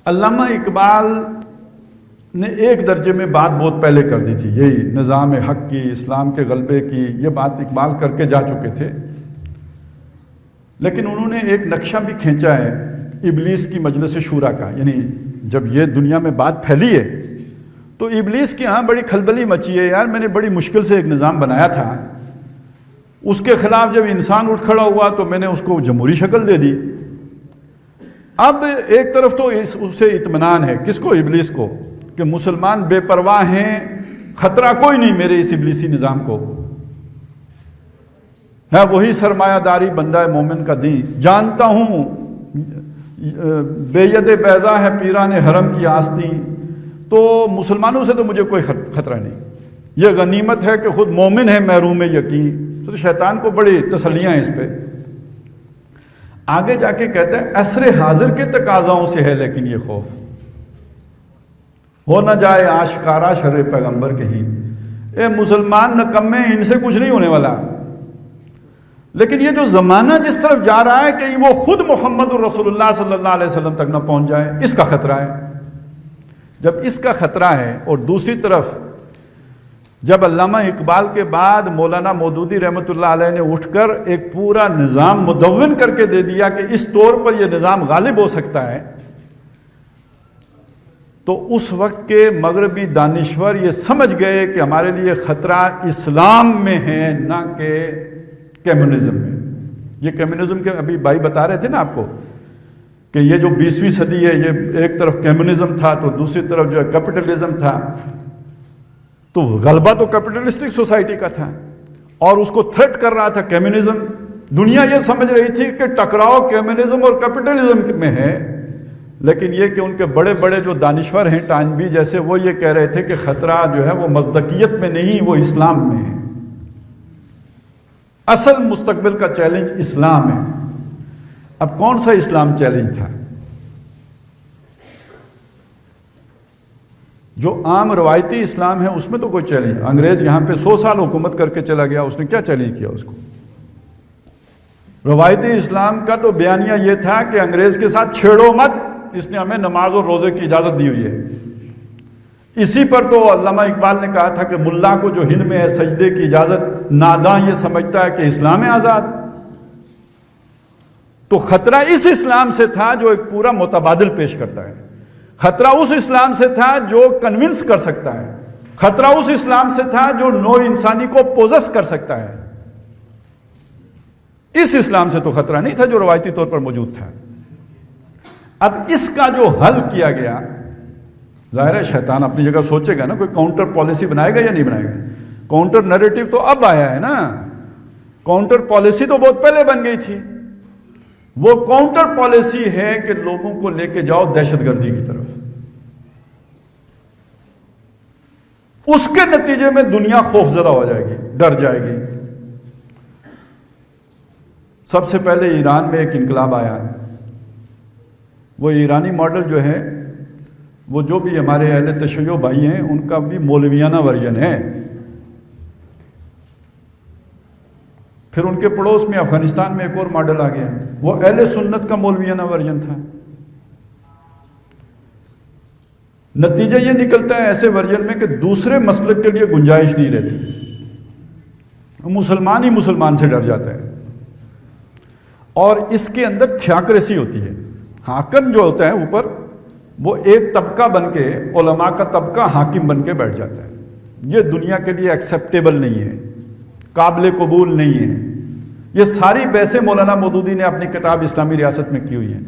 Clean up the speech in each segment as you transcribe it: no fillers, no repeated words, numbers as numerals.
علامہ اقبال نے ایک درجے میں بات بہت پہلے کر دی تھی، یہی نظام حق کی، اسلام کے غلبے کی، یہ بات اقبال کر کے جا چکے تھے، لیکن انہوں نے ایک نقشہ بھی کھینچا ہے ابلیس کی مجلس شورا کا. یعنی جب یہ دنیا میں بات پھیلی ہے تو ابلیس کے ہاں بڑی کھلبلی مچی ہے، یار میں نے بڑی مشکل سے ایک نظام بنایا تھا، اس کے خلاف جب انسان اٹھ کھڑا ہوا تو میں نے اس کو جمہوری شکل دے دی. اب ایک طرف تو اسے اطمینان ہے، کس کو؟ ابلیس کو، کہ مسلمان بے پرواہ ہیں، خطرہ کوئی نہیں میرے اس ابلیسی نظام کو، ہے وہی سرمایہ داری بندہ مومن کا دین، جانتا ہوں بے ید بیضا ہے پیران حرم کی آستی، تو مسلمانوں سے تو مجھے کوئی خطرہ نہیں، یہ غنیمت ہے کہ خود مومن ہے محروم یقین. تو شیطان کو بڑی تسلیاں ہیں اس پہ. آگے جا کے کہتا ہے عصر حاضر کے تقاضاؤں سے ہے لیکن یہ خوف، ہو نہ جائے آشکارا شر پیغمبر کہیں، اے مسلمان نکمے ان سے کچھ نہیں ہونے والا. لیکن یہ جو زمانہ جس طرف جا رہا ہے کہ وہ خود محمد الرسول اللہ صلی اللہ علیہ وسلم تک نہ پہنچ جائے، اس کا خطرہ ہے. جب اس کا خطرہ ہے، اور دوسری طرف جب علامہ اقبال کے بعد مولانا مودودی رحمۃ اللہ علیہ نے اٹھ کر ایک پورا نظام مدون کر کے دے دیا کہ اس طور پر یہ نظام غالب ہو سکتا ہے، تو اس وقت کے مغربی دانشور یہ سمجھ گئے کہ ہمارے لیے خطرہ اسلام میں ہے نہ کہ کمیونزم میں. یہ کمیونزم کے ابھی بھائی بتا رہے تھے نا آپ کو کہ یہ جو 20ویں صدی ہے یہ ایک طرف کمیونزم تھا تو دوسری طرف جو ہے کیپٹلزم تھا، تو غلبہ تو کیپٹلسٹک سوسائٹی کا تھا اور اس کو تھریٹ کر رہا تھا کمیونزم. دنیا یہ سمجھ رہی تھی کہ ٹکراؤ کمیونزم اور کیپٹلزم میں ہے، لیکن یہ کہ ان کے بڑے بڑے جو دانشور ہیں ٹانبی جیسے، وہ یہ کہہ رہے تھے کہ خطرہ جو ہے وہ مصداقیت میں نہیں، وہ اسلام میں ہے. اصل مستقبل کا چیلنج اسلام ہے. اب کون سا اسلام چیلنج تھا؟ جو عام روایتی اسلام ہے اس میں تو کوئی چیلنج، انگریز یہاں پہ 100 سال حکومت کر کے چلا گیا، اس نے کیا چیلنج کیا اس کو؟ روایتی اسلام کا تو بیانیہ یہ تھا کہ انگریز کے ساتھ چھیڑو مت، اس نے ہمیں نماز اور روزے کی اجازت دی ہوئی ہے. اسی پر تو علامہ اقبال نے کہا تھا کہ ملا کو جو ہند میں ہے سجدے کی اجازت، ناداں یہ سمجھتا ہے کہ اسلام ہے آزاد. تو خطرہ اس اسلام سے تھا جو ایک پورا متبادل پیش کرتا ہے، خطرہ اس اسلام سے تھا جو کنونس کر سکتا ہے، خطرہ اس اسلام سے تھا جو نو انسانی کو پوزس کر سکتا ہے. اس اسلام سے تو خطرہ نہیں تھا جو روایتی طور پر موجود تھا. اب اس کا جو حل کیا گیا، ظاہر ہے شیطان اپنی جگہ سوچے گا نا، کوئی کاؤنٹر پالیسی بنائے گا یا نہیں بنائے گا. کاؤنٹر نیریٹو تو اب آیا ہے نا، کاؤنٹر پالیسی تو بہت پہلے بن گئی تھی. وہ کاؤنٹر پالیسی ہے کہ لوگوں کو لے کے جاؤ دہشت گردی کی طرف. اس کے نتیجے میں دنیا خوفزدہ ہو جائے گی، ڈر جائے گی. سب سے پہلے ایران میں ایک انقلاب آیا، وہ ایرانی ماڈل جو ہے وہ جو بھی ہمارے اہل تشیع بھائی ہیں ان کا بھی مولویانہ ورژن ہے. پھر ان کے پڑوس میں افغانستان میں ایک اور ماڈل آ گیا، وہ اہل سنت کا مولویانہ ورژن تھا. نتیجہ یہ نکلتا ہے ایسے ورژن میں کہ دوسرے مسلک کے لیے گنجائش نہیں رہتی، مسلمان ہی مسلمان سے ڈر جاتا ہے. اور اس کے اندر تھیاکریسی ہوتی ہے، حاکم جو ہوتا ہے اوپر وہ ایک طبقہ بن کے، علماء کا طبقہ حاکم بن کے بیٹھ جاتا ہے. یہ دنیا کے لیے ایکسیپٹیبل نہیں ہے، قابل قبول نہیں ہے. یہ ساری بحثیں مولانا مودودی نے اپنی کتاب اسلامی ریاست میں کی ہوئی ہیں.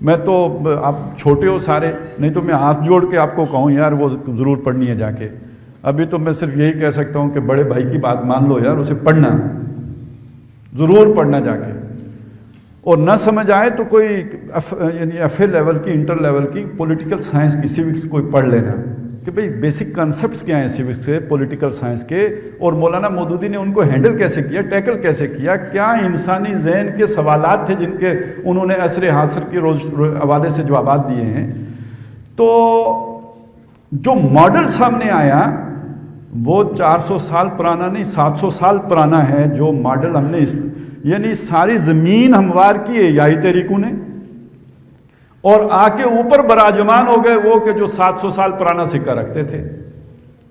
میں تو، آپ چھوٹے ہو سارے، نہیں تو میں ہاتھ جوڑ کے آپ کو کہوں یار وہ ضرور پڑھنی ہے جا کے. ابھی تو میں صرف یہی کہہ سکتا ہوں کہ بڑے بھائی کی بات مان لو یار، اسے پڑھنا، ضرور پڑھنا جا کے. اور نہ سمجھ آئے تو کوئی یعنی ایف اے لیول کی، انٹر لیول کی پولیٹیکل سائنس کی، سیوکس کوئی پڑھ لینا کہ بھئی بیسک کانسیپٹس کیا ہیں سیوکس کے، پولیٹیکل سائنس کے، اور مولانا مودودی نے ان کو ہینڈل کیسے کیا، ٹیکل کیسے کیا، کیا انسانی ذہن کے سوالات تھے جن کے انہوں نے عصر حاضر کے روز حوالے سے جوابات دیے ہیں. تو جو ماڈل سامنے آیا وہ 400 سال پرانا نہیں، 700 سال پرانا ہے. جو ماڈل ہم نے یعنی ساری زمین ہموار کی ہے یائی تحریکوں نے، اور آ کے اوپر براجمان ہو گئے وہ کہ جو 700 سال پرانا سکہ رکھتے تھے.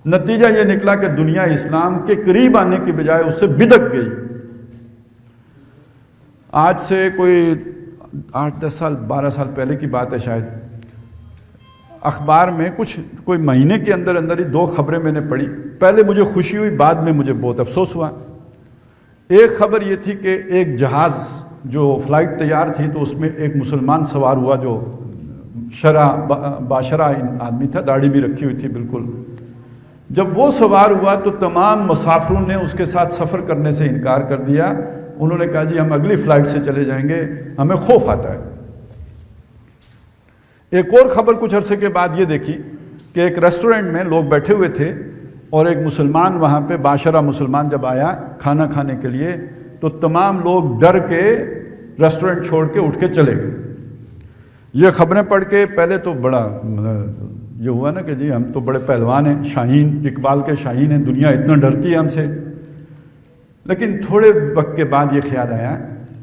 نتیجہ یہ نکلا کہ دنیا اسلام کے قریب آنے کی بجائے اس سے بدک گئی. آج سے کوئی 8-10 سال 12 سال پہلے کی بات ہے شاید، اخبار میں کوئی مہینے کے اندر اندر ہی 2 خبریں میں نے پڑھی. پہلے مجھے خوشی ہوئی، بعد میں مجھے بہت افسوس ہوا. ایک خبر یہ تھی کہ ایک جہاز جو فلائٹ تیار تھی تو اس میں ایک مسلمان سوار ہوا جو باشرہ آدمی تھا، داڑھی بھی رکھی ہوئی تھی بالکل. جب وہ سوار ہوا تو تمام مسافروں نے اس کے ساتھ سفر کرنے سے انکار کر دیا. انہوں نے کہا جی ہم اگلی فلائٹ سے چلے جائیں گے، ہمیں خوف آتا ہے. ایک اور خبر کچھ عرصے کے بعد یہ دیکھی کہ ایک ریسٹورنٹ میں لوگ بیٹھے ہوئے تھے اور ایک مسلمان وہاں پہ باشرہ مسلمان جب آیا کھانا کھانے کے لیے تو تمام لوگ ڈر کے ریسٹورنٹ چھوڑ کے اٹھ کے چلے گئے. یہ خبریں پڑھ کے پہلے تو بڑا یہ ہوا نا کہ جی ہم تو بڑے پہلوان ہیں، شاہین، اقبال کے شاہین ہیں، دنیا اتنا ڈرتی ہے ہم سے. لیکن تھوڑے وقت کے بعد یہ خیال آیا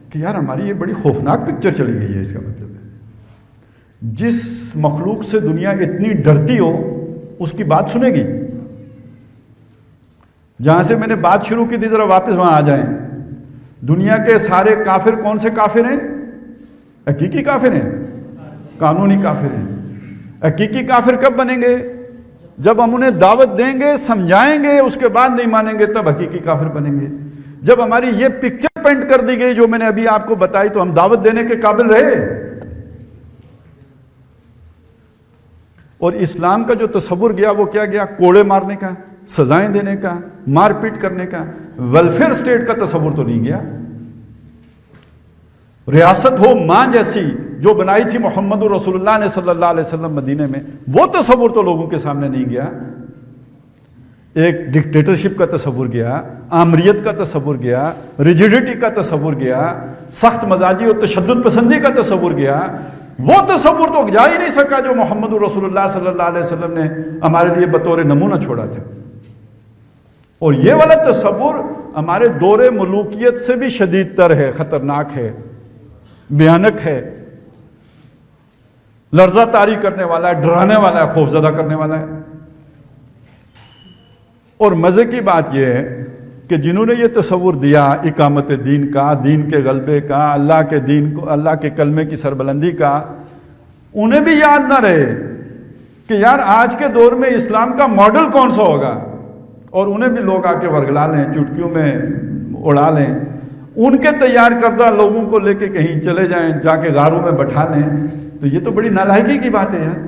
کہ یار ہماری یہ بڑی خوفناک پکچر چلی گئی ہے. اس کا مطلب ہے جس مخلوق سے دنیا اتنی ڈرتی ہو اس کی بات سنے گی. جہاں سے میں نے بات شروع کی تھی ذرا واپس وہاں آ جائیں. دنیا کے سارے کافر کون سے کافر ہیں؟ حقیقی کافر ہیں، قانونی کافر ہیں. حقیقی کافر کب بنیں گے؟ جب ہم انہیں دعوت دیں گے، سمجھائیں گے، اس کے بعد نہیں مانیں گے تب حقیقی کافر بنیں گے. جب ہماری یہ پکچر پینٹ کر دی گئی جو میں نے ابھی آپ کو بتائی تو ہم دعوت دینے کے قابل رہے. اور اسلام کا جو تصور گیا وہ کیا گیا؟ کوڑے مارنے کا، سزائیں دینے کا، مار پیٹ کرنے کا. ویلفیئر سٹیٹ کا تصور تو نہیں گیا. ریاست ہو ماں جیسی جو بنائی تھی محمد رسول اللہ نے صلی اللہ علیہ وسلم مدینے میں، وہ تصور تو لوگوں کے سامنے نہیں گیا. ایک ڈکٹیٹرشپ کا تصور گیا، آمریت کا تصور گیا، ریجیڈیٹی کا تصور گیا، سخت مزاجی اور تشدد پسندی کا تصور گیا. وہ تصور تو جا ہی نہیں سکا جو محمد رسول اللہ صلی اللہ علیہ وسلم نے ہمارے لیے بطور نمونہ چھوڑا تھا. اور یہ والا تصور ہمارے دور ملوکیت سے بھی شدید تر ہے، خطرناک ہے، بھیانک ہے، لرزہ طاری کرنے والا ہے، ڈرانے والا ہے، خوفزدہ کرنے والا ہے. اور مزے کی بات یہ ہے کہ جنہوں نے یہ تصور دیا اقامت دین کا، دین کے غلبے کا، اللہ کے دین کو، اللہ کے کلمے کی سربلندی کا، انہیں بھی یاد نہ رہے کہ یار آج کے دور میں اسلام کا ماڈل کون سا ہوگا. اور انہیں بھی لوگ آ کے ورگلا لیں، چٹکیوں میں اڑا لیں، ان کے تیار کردہ لوگوں کو لے کے کہیں چلے جائیں، جا کے غاروں میں بٹھا لیں. تو یہ تو بڑی نالائکی کی بات ہے یار.